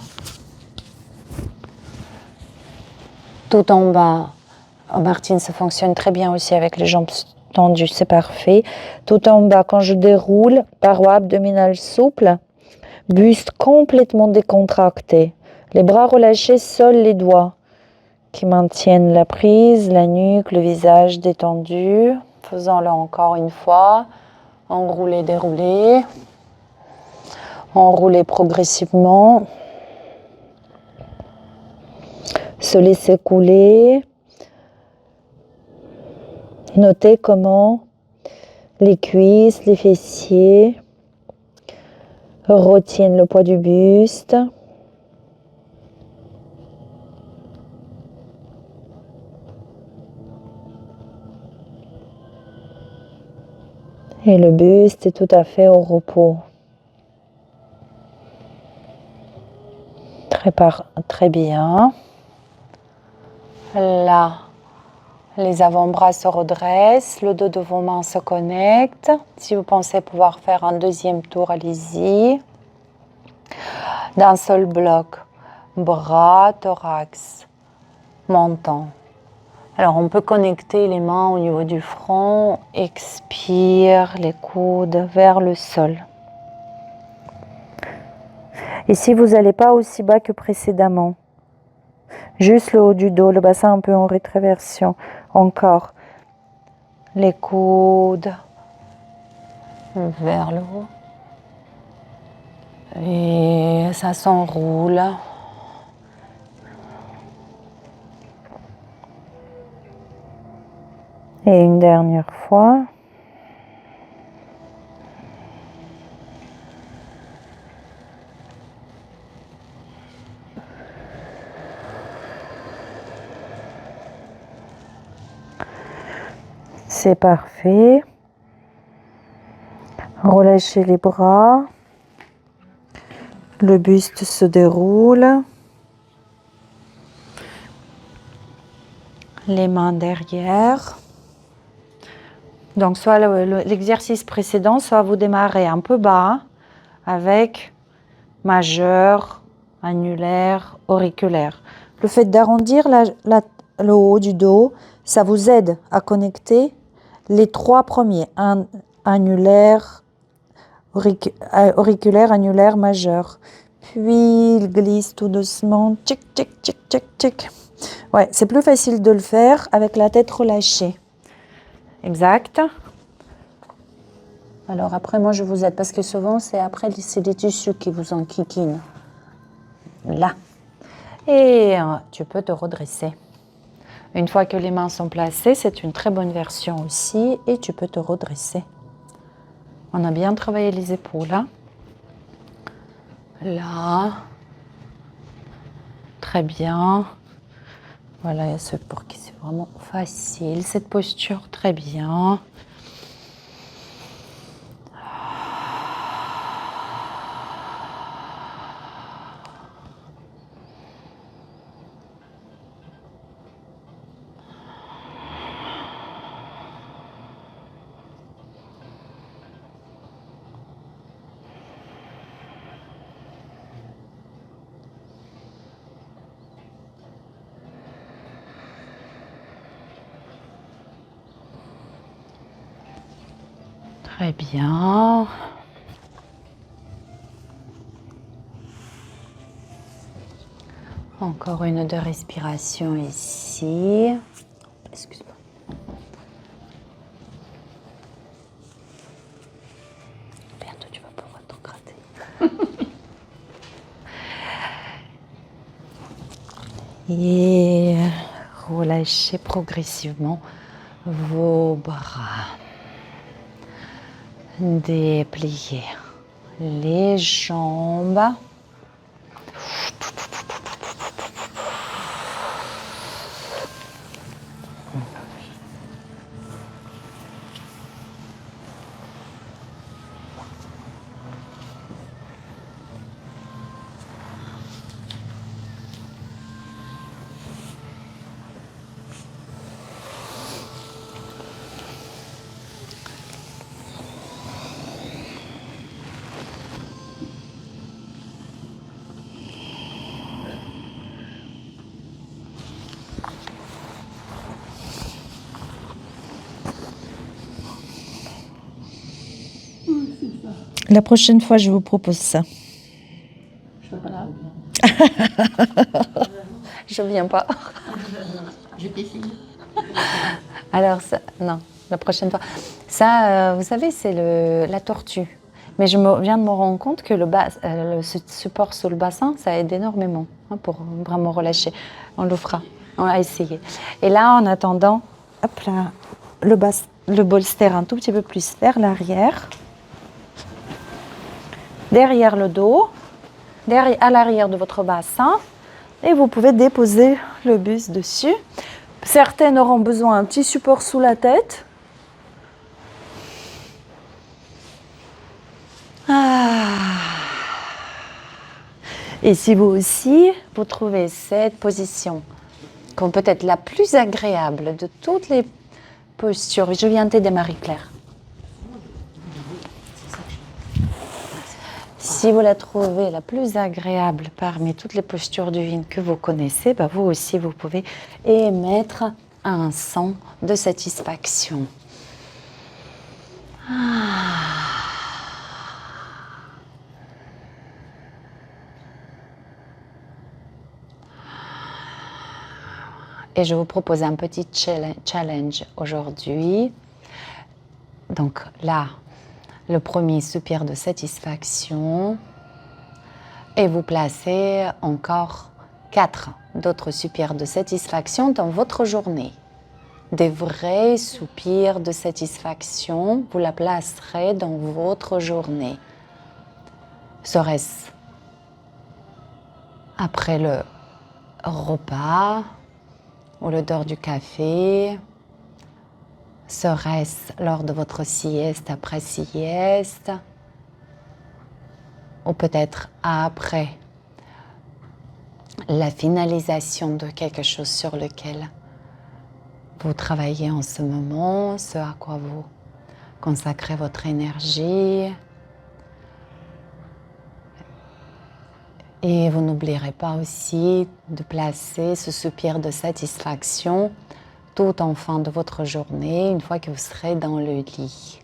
Tout en bas. Oh, Martine, ça fonctionne très bien aussi avec les jambes tendues, c'est parfait. Tout en bas, quand je déroule, paroi abdominale souple, buste complètement décontracté. Les bras relâchés, seuls les doigts qui maintiennent la prise, la nuque, le visage détendu. Faisons-le encore une fois. Enrouler, dérouler. Enrouler progressivement. Se laisser couler. Notez comment les cuisses, les fessiers retiennent le poids du buste. Et le buste est tout à fait au repos. Très bien. Là, les avant-bras se redressent, le dos de vos mains se connecte. Si vous pensez pouvoir faire un deuxième tour, allez-y. D'un seul bloc, bras, thorax, menton. Alors, on peut connecter les mains au niveau du front. Expire, les coudes vers le sol. Et si vous n'allez pas aussi bas que précédemment, juste le haut du dos, le bassin un peu en rétroversion. Encore. Les coudes vers le haut. Et ça s'enroule. Et une dernière fois. C'est parfait. Relâchez les bras. Le buste se déroule. Les mains derrière. Donc, soit l'exercice précédent, soit vous démarrez un peu bas avec majeur, annulaire, auriculaire. Le fait d'arrondir le haut du dos, ça vous aide à connecter les trois premiers, annulaire, auriculaire, annulaire, majeur. Puis il glisse tout doucement, tchic, tchic, tchic, tchic, tchic. Ouais, c'est plus facile de le faire avec la tête relâchée. Exact. Alors après, moi je vous aide parce que souvent c'est les tissus qui vous enquiquinent. Là. Et tu peux te redresser. Une fois que les mains sont placées, c'est une très bonne version aussi et tu peux te redresser. On a bien travaillé les épaules. Hein? Là. Très bien. Voilà, c'est pour qui c'est vraiment facile cette posture. Très bien. Très bien. Encore une de respiration ici. Excuse-moi. Bientôt tu vas pouvoir t'en gratter. Et relâchez progressivement vos bras. Dépliez les jambes. La prochaine fois, je vous propose ça. Chocolat. Je viens pas. Je t'essaye. Alors, ça, non, la prochaine fois. Ça, vous savez, c'est la tortue. Mais viens de me rendre compte que le support sous le bassin, ça aide énormément hein, pour vraiment relâcher. On le fera. On va essayer. Et là, en attendant, hop là, le bolster un tout petit peu plus vers l'arrière. Derrière le dos, à l'arrière de votre bassin. Et vous pouvez déposer le buste dessus. Certaines auront besoin d'un petit support sous la tête. Et si vous aussi, vous trouvez cette position comme peut-être la plus agréable de toutes les postures, je viens t'aider Marie-Claire. Si vous la trouvez la plus agréable parmi toutes les postures du yin que vous connaissez, bah vous aussi vous pouvez émettre un son de satisfaction. Et je vous propose un petit challenge aujourd'hui. Donc là, le premier soupir de satisfaction. Et vous placez encore 4 d'autres soupirs de satisfaction dans votre journée. Des vrais soupirs de satisfaction, vous la placerez dans votre journée. Serait-ce après le repas ou l'odeur du café? Serait-ce lors de votre sieste après sieste? Ou peut-être après la finalisation de quelque chose sur lequel vous travaillez en ce moment, ce à quoi vous consacrez votre énergie. Et vous n'oublierez pas aussi de placer ce soupir de satisfaction tout en fin de votre journée, une fois que vous serez dans le lit.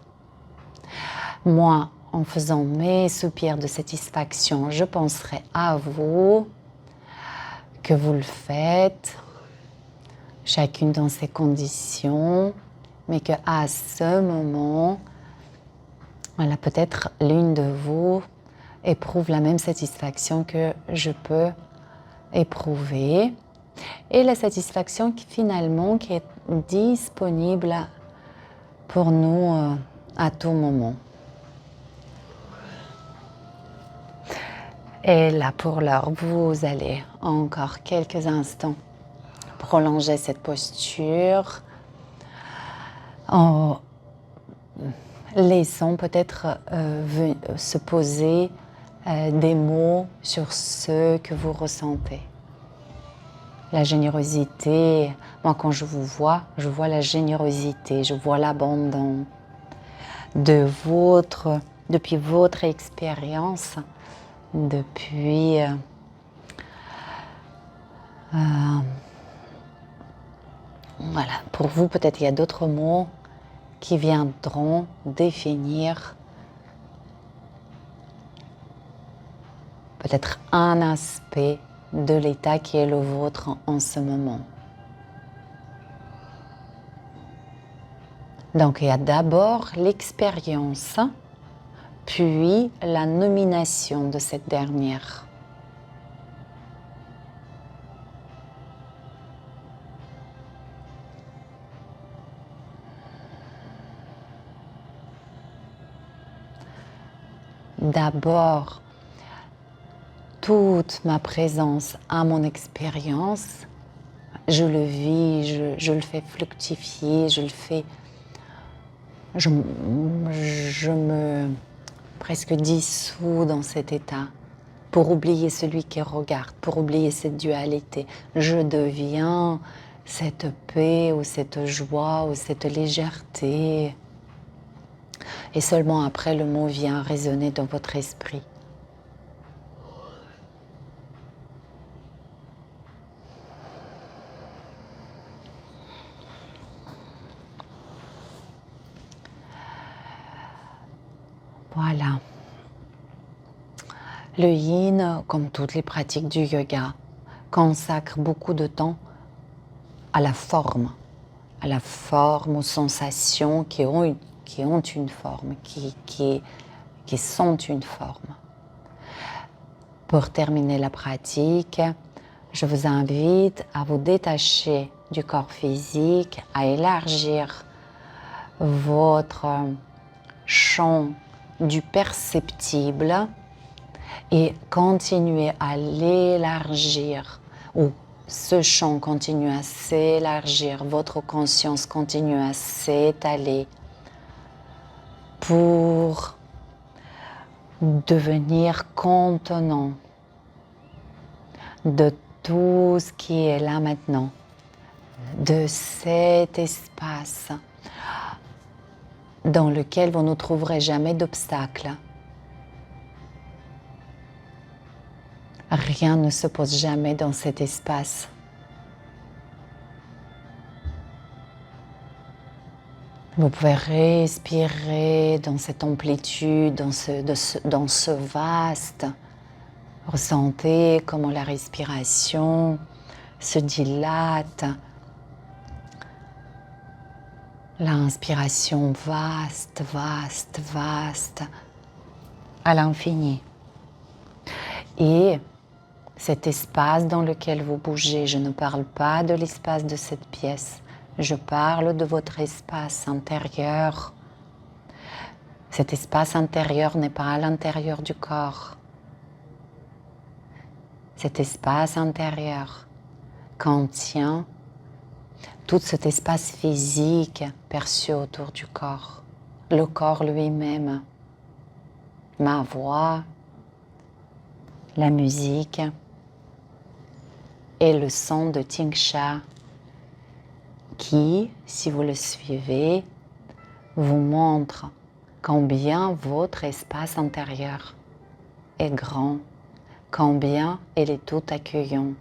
Moi, en faisant mes soupirs de satisfaction, je penserai à vous, que vous le faites, chacune dans ses conditions, mais qu'à ce moment, voilà, peut-être l'une de vous éprouve la même satisfaction que je peux éprouver. Et la satisfaction qui finalement qui est disponible pour nous à tout moment. Et là, pour l'heure, vous allez encore quelques instants prolonger cette posture en laissant peut-être se poser des mots sur ce que vous ressentez. La générosité, moi quand je vois la générosité, je vois l'abondance depuis votre expérience, depuis voilà, pour vous peut-être il y a d'autres mots qui viendront définir peut-être un aspect de l'état qui est le vôtre en ce moment. Donc il y a d'abord l'expérience, puis la nomination de cette dernière. D'abord, toute ma présence à mon expérience, je le vis, je le fais fructifier, je me presque dissous dans cet état pour oublier celui qui regarde, pour oublier cette dualité. Je deviens cette paix ou cette joie ou cette légèreté. Et seulement après, le mot vient résonner dans votre esprit. Voilà. Le yin, comme toutes les pratiques du yoga, consacre beaucoup de temps à la forme, aux sensations qui ont une forme, qui sont une forme. Pour terminer la pratique, je vous invite à vous détacher du corps physique, à élargir votre champ du perceptible et continuer à l'élargir, ou ce champ continue à s'élargir, votre conscience continue à s'étaler pour devenir contenant de tout ce qui est là maintenant, de cet espace dans lequel vous ne trouverez jamais d'obstacles. Rien ne se pose jamais dans cet espace. Vous pouvez respirer dans cette amplitude, dans ce vaste. Ressentez comment la respiration se dilate. L'inspiration vaste, vaste, vaste, à l'infini. Et cet espace dans lequel vous bougez, je ne parle pas de l'espace de cette pièce, je parle de votre espace intérieur. Cet espace intérieur n'est pas à l'intérieur du corps. Cet espace intérieur contient tout cet espace physique perçu autour du corps, le corps lui-même, ma voix, la musique et le son de Tingsha qui, si vous le suivez, vous montre combien votre espace intérieur est grand, combien il est tout accueillant.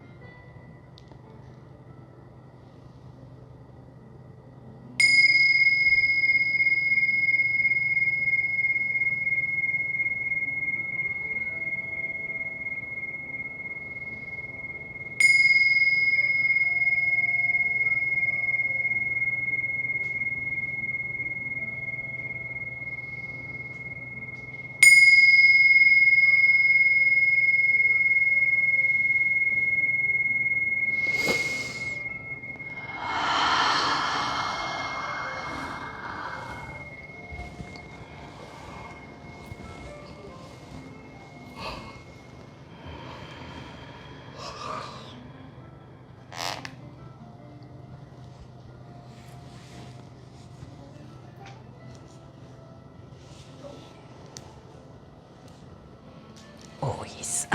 Oh yes.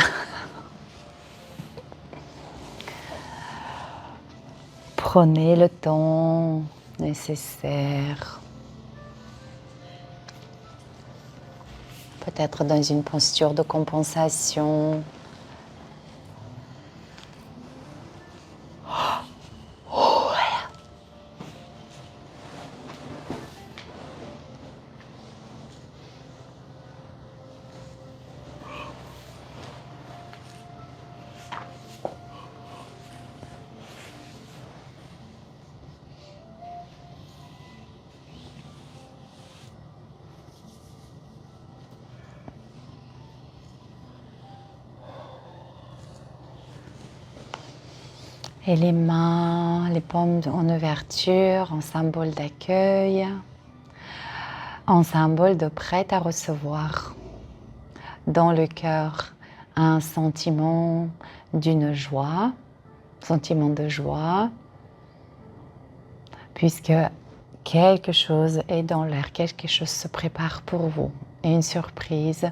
Prenez le temps nécessaire. Peut-être dans une posture de compensation. Et les mains, les paumes en ouverture, en symbole d'accueil, en symbole de prêt à recevoir. Dans le cœur, un sentiment d'une joie, sentiment de joie, puisque quelque chose est dans l'air, quelque chose se prépare pour vous, et une surprise.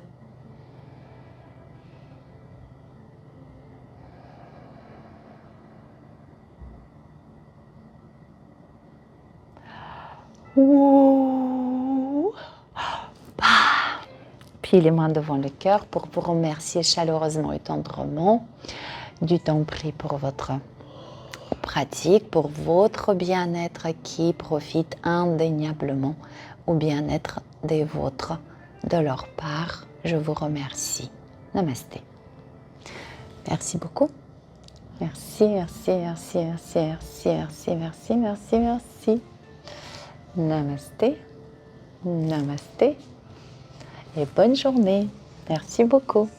Puis les mains devant le cœur pour vous remercier chaleureusement et tendrement du temps pris pour votre pratique, pour votre bien-être qui profite indéniablement au bien-être des vôtres. De leur part, je vous remercie. Namasté. Merci beaucoup. Merci, merci, merci, merci, merci, merci, merci, merci, merci. Namasté. Namasté. Et bonne journée. Merci beaucoup.